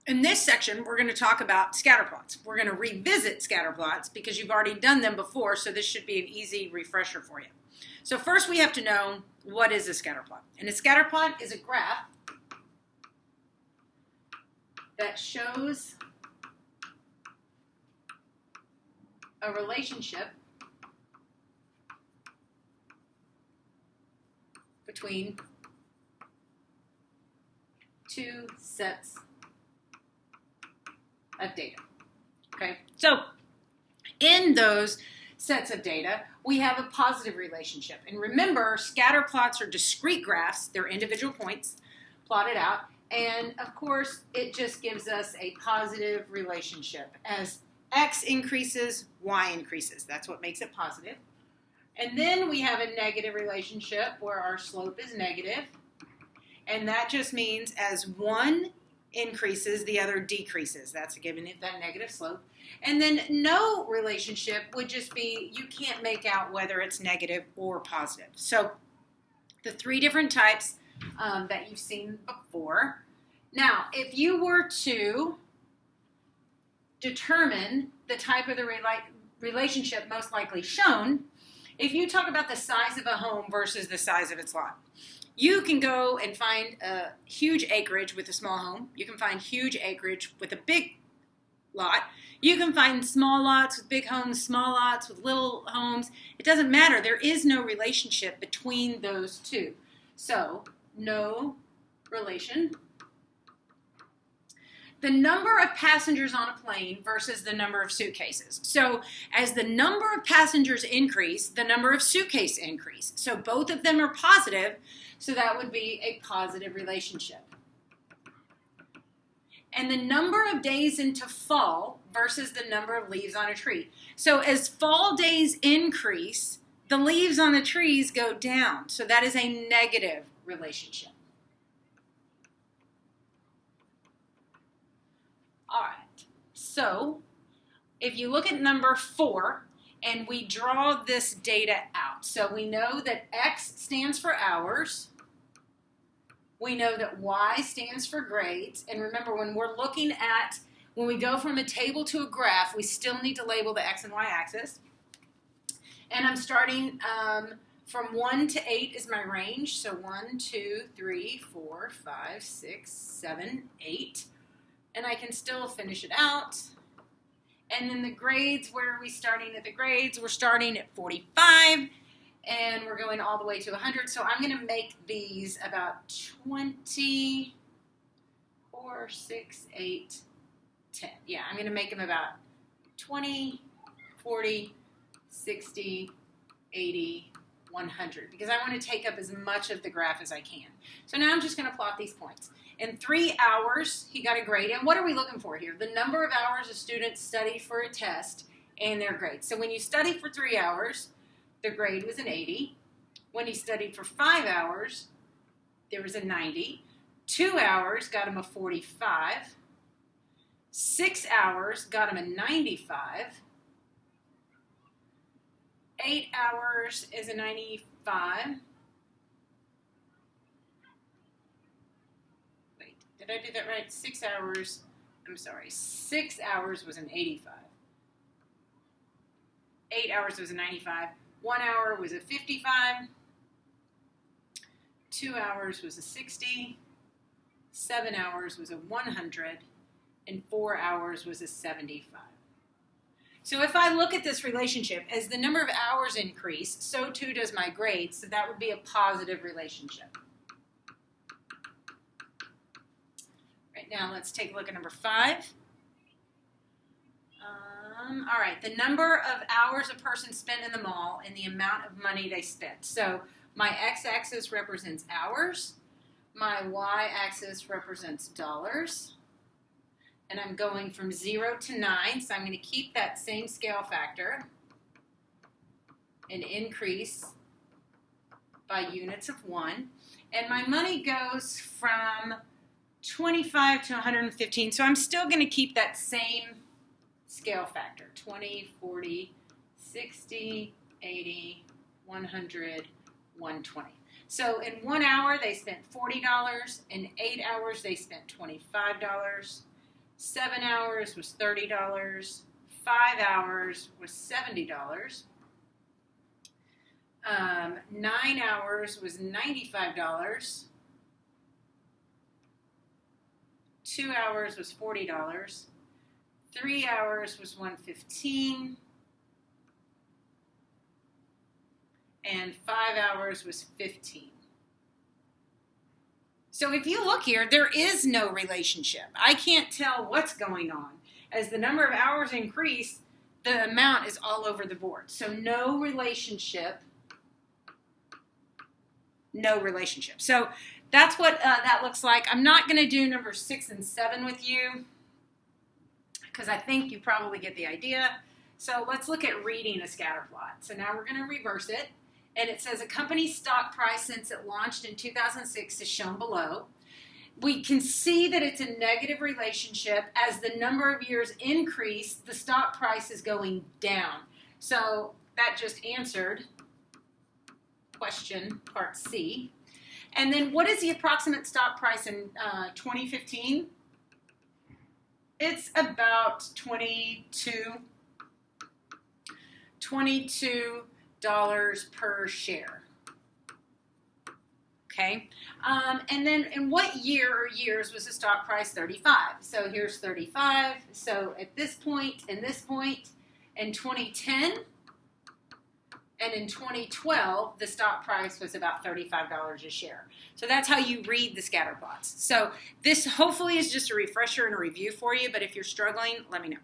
In this section, we're going to talk about scatter plots. We're going to revisit scatter plots because you've already done them before, so this should be an easy refresher for you. So first we have to know, what is a scatter plot? And a scatter plot is a graph that shows a relationship between two sets of data. Okay, so in those sets of data, we have a positive relationship. And remember, scatter plots are discrete graphs. They're individual points plotted out. And of course, it just gives us a positive relationship. As x increases, y increases. That's what makes it positive. And then we have a negative relationship where our slope is negative. And that just means as one increases, the other decreases. That's giving it that negative slope. And then no relationship would just be, you can't make out whether it's negative or positive. So the three different types that you've seen before. Now, if you were to determine the type of the relationship most likely shown, if you talk about the size of a home versus the size of its lot, you can go and find a huge acreage with a small home. You can find huge acreage with a big lot. You can find small lots with big homes, small lots with little homes. It doesn't matter. There is no relationship between those two. So, no relation. The number of passengers on a plane versus the number of suitcases. So as the number of passengers increase, the number of suitcases increase. So both of them are positive, so that would be a positive relationship. And the number of days into fall versus the number of leaves on a tree. So as fall days increase, the leaves on the trees go down. So that is a negative relationship. All right, so if you look at number 4 and we draw this data out, so we know that X stands for hours, we know that Y stands for grades, and remember when we're looking at, when we go from a table to a graph, we still need to label the X and Y axis. And I'm starting from 1 to 8 is my range, so 1, 2, 3, 4, 5, 6, 7, 8. And I can still finish it out. And then the grades, where are we starting at the grades? We're starting at 45, and we're going all the way to 100. So I'm going to make these about 20, 4, 6, 8, 10. Yeah, I'm going to make them about 20, 40, 60, 80, 100, because I want to take up as much of the graph as I can. So now I'm just going to plot these points. In 3 hours, he got a grade. And what are we looking for here? The number of hours a student studied for a test and their grade. So when you study for 3 hours, the grade was an 80. When he studied for 5 hours, there was a 90. 2 hours got him a 45. 6 hours got him a 95. 8 hours is a 95. Did I do that right? 6 hours, I'm sorry, 6 hours was an 85. 8 hours was a 95. 1 hour was a 55. 2 hours was a 60. 7 hours was a 100. And 4 hours was a 75. So if I look at this relationship, as the number of hours increase, so too does my grade, so that would be a positive relationship. Now let's take a look at number 5. All right, the number of hours a person spent in the mall and the amount of money they spent. So my x-axis represents hours. My y-axis represents dollars. And I'm going from 0 to 9, so I'm going to keep that same scale factor and increase by units of 1. And my money goes from 25 to 115, so I'm still going to keep that same scale factor, 20, 40, 60, 80, 100, 120. So in 1 hour, they spent $40. In 8 hours, they spent $25. 7 hours was $30. 5 hours was $70. 9 hours was $95. 2 hours was $40. 3 hours was $115. And 5 hours was $15. So if you look here, there is no relationship. I can't tell what's going on. As the number of hours increase, the amount is all over the board. So no relationship. No relationship. So that's what that looks like. I'm not going to do number 6 and 7 with you because I think you probably get the idea. So let's look at reading a scatter plot. So now we're going to reverse it. And it says a company's stock price since it launched in 2006 is shown below. We can see that it's a negative relationship. As the number of years increase, the stock price is going down. So that just answered question part C. And then what is the approximate stock price in 2015? It's about $22 per share. Okay, and then in what year or years was the stock price 35? So here's 35. So at this point, and this point, in 2010 and in 2012, the stock price was about $35 a share. So that's how you read the scatter plots. So this hopefully is just a refresher and a review for you, but if you're struggling, let me know.